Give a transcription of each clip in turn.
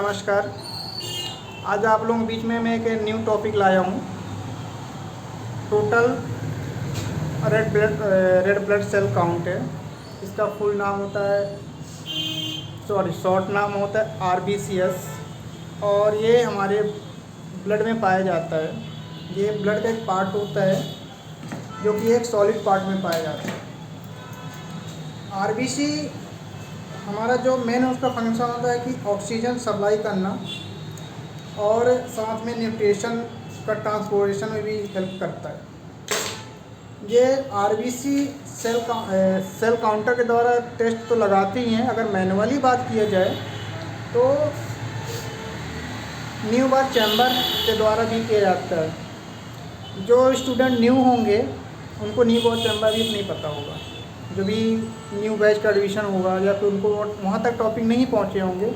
नमस्कार। आज आप लोगों के बीच में मैं एक न्यू टॉपिक लाया हूँ। Total red blood cell count है। इसका फुल नाम होता है शॉर्ट नाम होता है आरबीसीएस, और ये हमारे ब्लड में पाया जाता है। ये ब्लड का एक पार्ट होता है जो कि एक सॉलिड पार्ट में पाया जाता है। आरबीसी हमारा जो मेन उसका फंक्शन होता है कि ऑक्सीजन सप्लाई करना और साथ में न्यूट्रिशन का ट्रांसपोर्टेशन में भी हेल्प करता है। ये आरबीसी सेल काउंटर के द्वारा टेस्ट तो लगाते ही हैं। अगर मैनुअली बात किया जाए तो न्यू बर्थ चैम्बर के द्वारा भी किया जाता है। जो स्टूडेंट न्यू होंगे उनको न्यू बर्थ चैम्बर भी नहीं पता होगा। जो भी न्यू बैच का एडमिशन होगा या फिर उनको वहाँ तक टॉपिक नहीं पहुँचे होंगे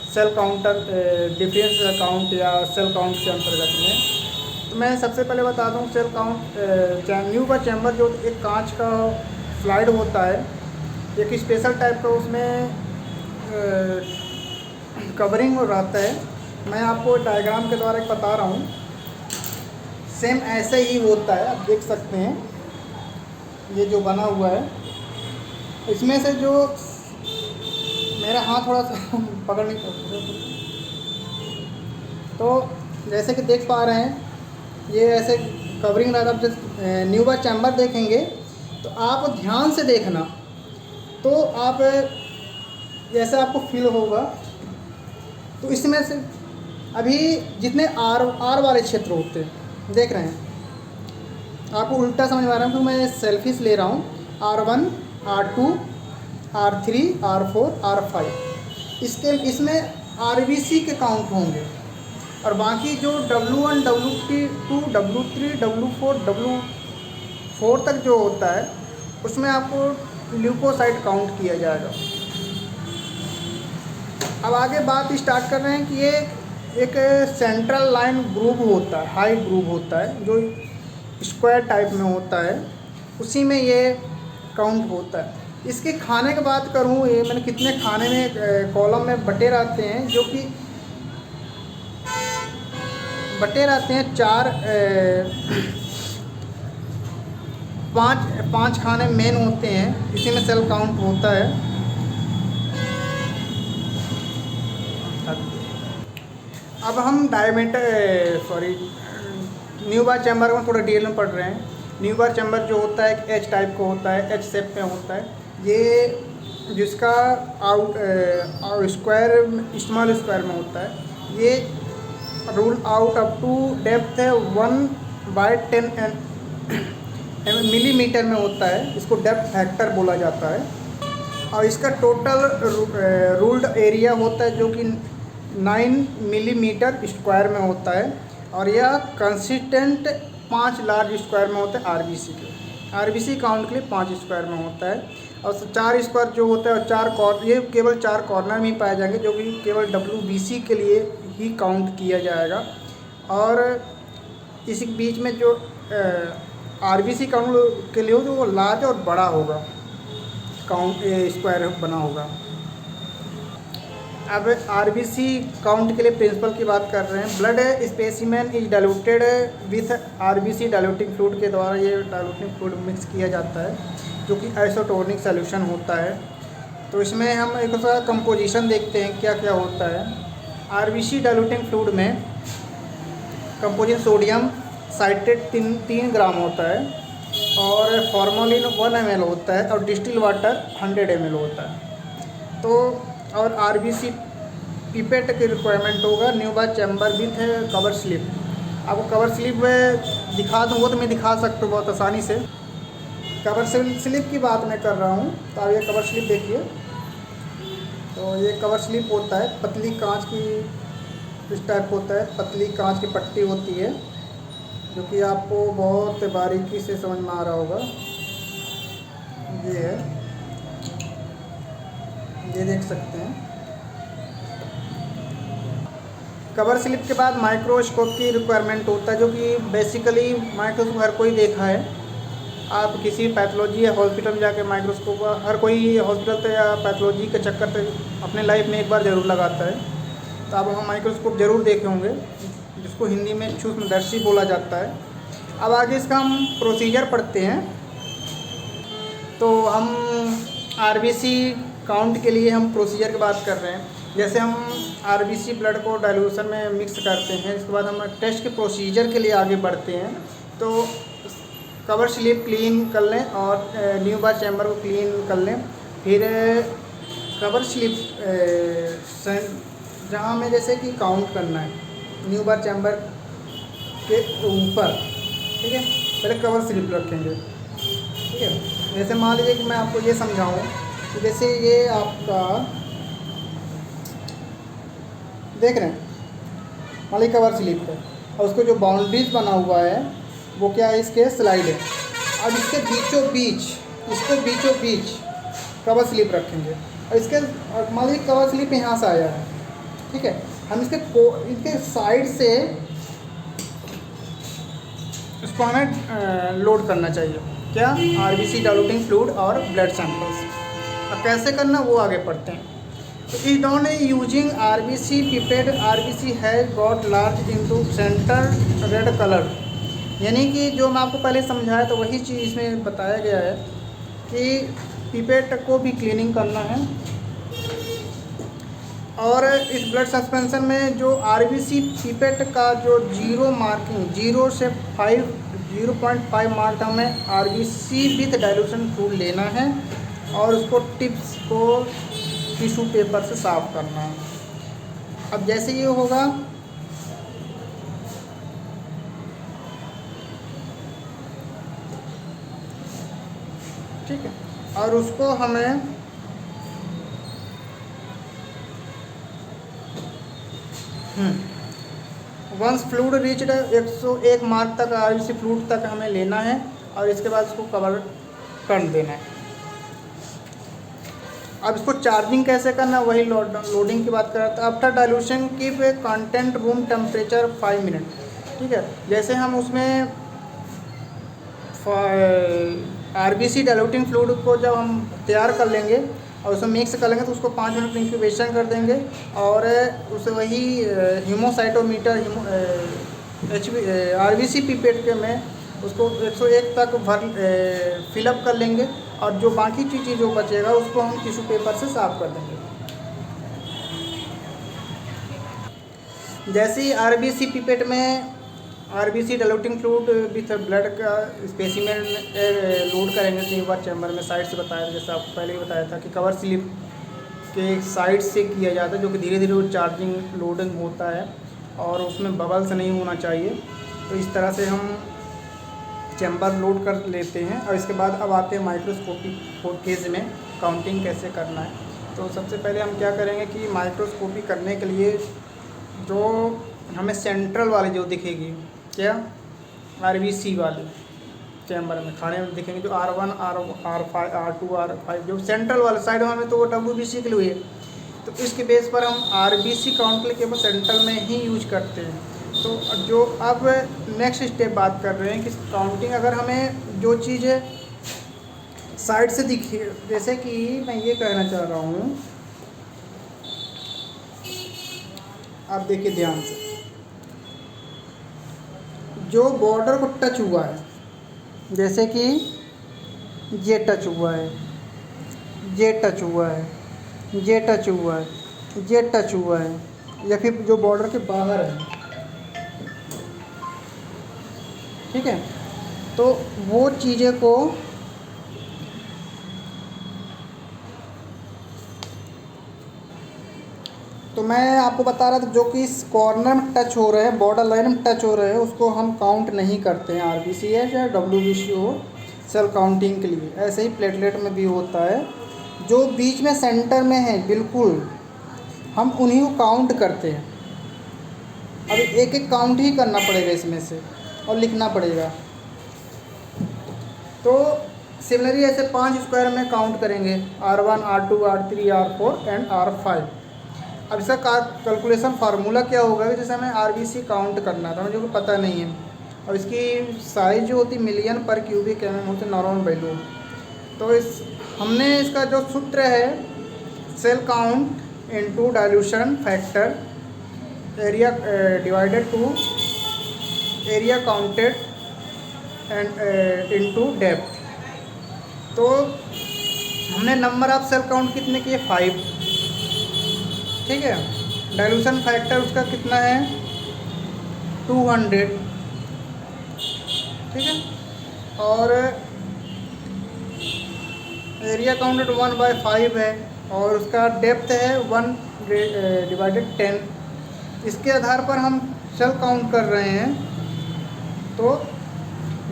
सेल काउंटर डिफरेंस काउंट या सेल काउंट के अंतर्गत में, तो मैं सबसे पहले बता दूं सेल काउंट न्यू का चैम्बर जो एक कांच का स्लाइड होता है, एक स्पेशल टाइप का उसमें कवरिंग रहता है। मैं आपको डायग्राम के द्वारा बता रहा हूँ। सेम ऐसे ही होता है, आप देख सकते हैं ये जो बना हुआ है। इसमें से जो मेरा हाथ थोड़ा सा पकड़ नहीं सकता, तो जैसे कि देख पा रहे हैं ये ऐसे कवरिंग रहता है। आप जब न्यू बर्थ चैम्बर देखेंगे तो आप ध्यान से देखना, तो आप जैसे आपको फील होगा। तो इसमें से अभी जितने आर वाले क्षेत्र होते हैं देख रहे हैं, आपको उल्टा समझ में आ रहा है। तो मैं सेल्फीज ले रहा हूँ R1 R2 R3 R4 R5। इसमें आरबीसी के काउंट होंगे, और बाकी जो W1 W2 W3 W4 W4 तक जो होता है उसमें आपको ल्यूकोसाइट काउंट किया जाएगा। अब आगे बात स्टार्ट कर रहे हैं कि ये एक सेंट्रल लाइन ग्रुप होता है, हाई ग्रुप होता है जो स्क्वायर टाइप में होता है, उसी में ये काउंट होता है। इसके खाने की बात करूँ, ये मैंने कितने खाने में कॉलम में बटे रहते हैं, जो कि बटे रहते हैं पाँच खाने मेन होते हैं। इसी में सेल काउंट होता है। अब हम न्यू बर्थ चैम्बर में थोड़ा डिटेल में पढ़ रहे हैं। न्यू बर्थ चैम्बर जो होता है एच टाइप का होता है, एच शेप में होता है। ये जिसका स्क्वायर स्मॉल स्क्वायर में होता है। ये rule out up to depth है 1/10 मिलीमीटर में होता है। इसको डेप्थ फैक्टर बोला जाता है। और इसका टोटल रूल्ड एरिया होता है जो कि 9 मिलीमीटर स्क्वायर में होता है। और यह कंसिस्टेंट 5 लार्ज स्क्वायर में होता है आरबीसी काउंट के लिए 5 स्क्वायर में होता है। और 4 स्क्वायर जो होता है, और 4 ये केवल 4 कॉर्नर में ही पाए जाएंगे, जो कि केवल WBC के लिए ही काउंट किया जाएगा। और इसी बीच में जो आरबीसी काउंट के लिए हो तो वो लार्ज और बड़ा होगा, काउंट स्क्वायर बना होगा। अब आरबीसी काउंट के लिए प्रिंसिपल की बात कर रहे हैं। Blood specimen is diluted with RBC diluting fluid के द्वारा ये डाइल्यूटिंग फ्लूइड मिक्स किया जाता है, जो कि आइसोटोनिक सॉल्यूशन होता है। तो इसमें हम एक सा कंपोजिशन देखते हैं क्या क्या होता है। आरबीसी डाइल्यूटिंग फ्लूइड में कंपोजिशन सोडियम साइट्रेट 3 ग्राम होता है, और फॉर्मोलिन 1 ml होता है, और डिस्टिल वाटर 100 ml होता है। तो और आरबीसी पिपेट की रिक्वायरमेंट होगा new birth chamber with cover slip. आपको कवर स्लिप दिखा दूँ, वो तो मैं दिखा सकता हूँ बहुत आसानी से। कवर स्लिप की बात मैं कर रहा हूँ, तो आप ये कवर स्लिप देखिए। तो ये कवर स्लिप होता है, पतली कांच की इस टाइप होता है, पतली कांच की पट्टी होती है, जो कि आपको बहुत बारीकी से समझ में आ रहा होगा। ये है, ये देख सकते हैं। कवर स्लिप के बाद माइक्रोस्कोप की रिक्वायरमेंट होता है, जो कि बेसिकली माइक्रोस्कोप हर कोई देखा है। आप किसी पैथोलॉजी या हॉस्पिटल में जाकर माइक्रोस्कोप हर कोई हॉस्पिटल तो या पैथोलॉजी के चक्कर पे अपने लाइफ में एक बार ज़रूर लगाता है। तो अब हम माइक्रोस्कोप ज़रूर देखे होंगे, जिसको हिंदी में सूक्ष्मदर्शी बोला जाता है। अब आगे इसका हम प्रोसीजर पढ़ते हैं। तो हम आरबीसी काउंट के लिए हम प्रोसीजर की बात कर रहे हैं। जैसे हम आरबीसी ब्लड को डाइल्यूशन में मिक्स करते हैं, इसके बाद हम टेस्ट के प्रोसीजर के लिए आगे बढ़ते हैं। तो कवर स्लिप क्लीन कर लें और न्यू बार चैम्बर को क्लीन कर लें। फिर कवर स्लिप जहाँ हमें जैसे कि काउंट करना है न्यू बार चैम्बर के ऊपर, ठीक है, पहले कवर स्लिप रखेंगे, ठीक है। जैसे मान लीजिए कि मैं आपको ये समझाऊं कि जैसे ये आपका देख रहे हैं, मान लीजिए कवर स्लिप है और उसको जो बाउंड्रीज बना हुआ है वो क्या है, इसके स्लाइड है। अब इसके बीचों बीच कवर स्लिप रखेंगे और इसके मान लीजिए कवर स्लिप यहाँ से आया है, ठीक है। हम इसके साइड से इसको हमें लोड करना चाहिए, क्या, आरबीसी डाइल्यूटिंग फ्लूइड और ब्लड सैंपल्स। अब कैसे करना वो आगे पढ़ते हैं। तो is done using RBC pipette, RBC has got large into centre red colour. यानी कि जो मैं आपको पहले समझाया तो वही चीज़ इसमें बताया गया है कि पिपेट को भी क्लीनिंग करना है। और इस ब्लड सस्पेंशन में जो आरबीसी पिपेट का जो जीरो मार्किंग 0 से 0.5 मार्क हमें आरबीसी विथ डाइल्यूशन फ्लूइड लेना है और उसको टिप्स को टिश्यू पेपर से साफ करना है। अब जैसे ये होगा, ठीक है, और उसको हमें वंस फ्लूइड रीच्ड 101 मार्क तक आरबीसी फ्लूइड तक हमें लेना है और इसके बाद इसको कवर कर देना है। अब इसको चार्जिंग कैसे करना है वही लोडिंग की बात कर रहा था। After dilution keep content room temperature 5 minute, ठीक है। जैसे हम उसमें आरबीसी डाइल्यूटिंग फ्लूइड को जब हम तैयार कर लेंगे और उसमें मिक्स कर लेंगे तो उसको 5 मिनट इंक्यूबेशन कर देंगे और उसे वही हीमोसाइटोमीटर आरबीसी पिपेट के में उसको 101 तक फिलअप कर लेंगे और जो बाकी चीज़ जो बचेगा उसको हम टिश्यू पेपर से साफ कर देंगे। जैसे ही आरबीसी पिपेट में RBC diluting fluid with blood का स्पेसिमेन लोड करेंगे तो एक बार चैम्बर में साइड से बताया, जैसे आपको पहले ही बताया था कि कवर स्लिप के साइड से किया जाता है, जो कि धीरे धीरे वो चार्जिंग लोडिंग होता है और उसमें बबल्स नहीं होना चाहिए। तो इस तरह से हम चैम्बर लोड कर लेते हैं और इसके बाद अब आते हैं माइक्रोस्कोपी केस में काउंटिंग कैसे करना है। तो सबसे पहले हम क्या करेंगे कि माइक्रोस्कोपी करने के लिए जो हमें सेंट्रल वाली जो दिखेगी, क्या, आरबीसी वाले चैम्बर में खाने में दिखेंगे जो R1 R5 R2 R5 जो सेंट्रल वाले साइड में तो वो WBC के लिए है। तो इसके बेस पर हम आरबीसी काउंट के लिए केवल सेंट्रल में ही यूज करते हैं। तो जो अब नेक्स्ट स्टेप बात कर रहे हैं कि काउंटिंग अगर हमें जो चीज़ें साइड से दिखे, जैसे कि मैं ये कहना चाह रहा हूँ, आप देखिए ध्यान से, जो बॉर्डर को टच हुआ है, जैसे कि ये टच हुआ है, ये टच हुआ है, ये टच हुआ है, ये टच हुआ है, या फिर जो बॉर्डर के बाहर है, ठीक है। तो वो चीज़ें को तो मैं आपको बता रहा था जो कि इस कॉर्नर में टच हो रहे हैं, बॉर्डर लाइन में टच हो रहे हैं, उसको हम काउंट नहीं करते हैं। आरबीसी है या डब्ल्यूबीसी हो सेल काउंटिंग के लिए। ऐसे ही प्लेटलेट में भी होता है, जो बीच में सेंटर में है बिल्कुल, हम उन्हीं को काउंट करते हैं। अब एक एक काउंट ही करना पड़ेगा इसमें से और लिखना पड़ेगा। तो सिमिलरली ऐसे 5 स्क्वायर में काउंट करेंगे, R1 R2 R3 R4 and R5। अब इसका कैलकुलेशन फार्मूला क्या होगा कि जैसे हमें आरबीसी काउंट करना था, मुझे को पता नहीं है, और इसकी साइज जो होती मिलियन पर क्यूबिक mm होती नॉर्मल वैल्यू। तो हमने इसका जो सूत्र है cell count into dilution factor area divided to area counted and into depth. तो हमने नंबर ऑफ सेल काउंट कितने किए, 5, ठीक है। डाइल्यूशन फैक्टर उसका कितना है, 200, ठीक है। और एरिया काउंटेड 1/5 है और उसका डेप्थ है 1/10। इसके आधार पर हम सेल काउंट कर रहे हैं। तो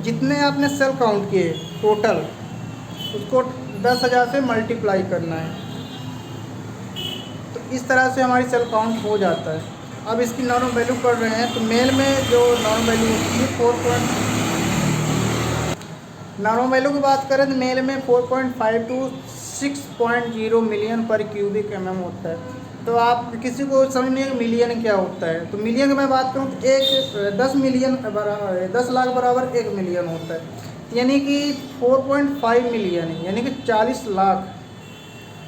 जितने आपने सेल काउंट किए टोटल, उसको 10,000 से मल्टीप्लाई करना है। तो इस तरह से हमारी सेल काउंट हो जाता है। अब इसकी नॉर्मल वैल्यू कर रहे हैं, तो मेल में जो नॉर्मल वैल्यू होती है 4 नॉर्मल वैल्यू की बात करें तो मेल में 4.5 to 6.0 million per cubic mm होता है। तो आप किसी को समझ नहीं है मिलियन क्या होता है। तो मिलियन की मैं बात करूँ तो 10 लाख बराबर 1 मिलियन होता है, यानी कि 4.5 मिलियन यानी कि 40 लाख,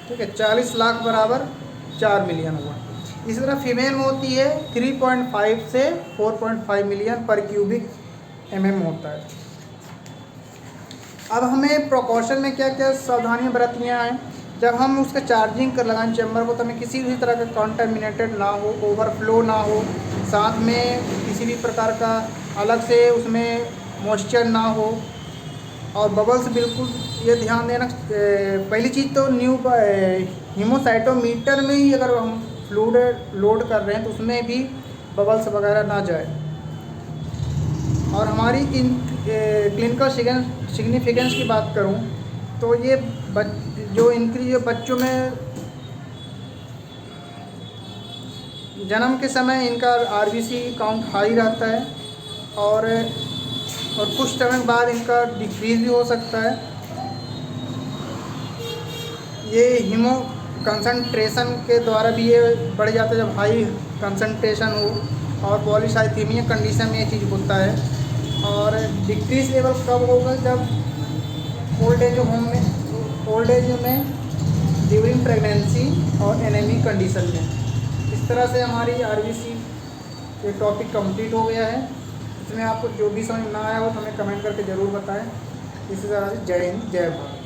ठीक है। 40 लाख बराबर 4 मिलियन हुआ। इसी तरह फीमेल में होती है 3.5 से 4.5 मिलियन पर क्यूबिक mm होता है। अब हमें प्रिकॉशन में क्या क्या सावधानियां बरतनियाँ हैं। जब हम उसका चार्जिंग कर लगाएं चैम्बर को, तो हमें किसी भी तरह का कॉन्टामिनेटेड ना हो, ओवरफ्लो ना हो, साथ में किसी भी प्रकार का अलग से उसमें मॉइस्चर ना हो और बबल्स बिल्कुल ये ध्यान देना। पहली चीज़ तो हीमोसाइटोमीटर में ही अगर हम फ्लूइड लोड कर रहे हैं तो उसमें भी बबल्स वगैरह ना जाए। और हमारी इन क्लिनिकल सिग्निफिकेंस की बात करूं तो ये जो बच्चों में जन्म के समय इनका आरबीसी काउंट हाई रहता है और कुछ समय बाद इनका डिक्रीज भी हो सकता है। ये हीमो कंसंट्रेशन के द्वारा भी ये बढ़ जाता है जब हाई कंसंट्रेशन हो, और पॉलीसाइथेमिया कंडीशन में ये चीज़ होता है। और डिक्रीज लेवल कब होगा, जब ओल्ड एज में ड्यूरिंग प्रेगनेंसी और एनेमिक कंडीशन में। इस तरह से हमारी आरबीसी ये टॉपिक कंप्लीट हो गया है। इसमें आपको जो भी समझ ना आया हो तो हमें कमेंट करके ज़रूर बताएं। इसी तरह से जय हिंद, जय भारत।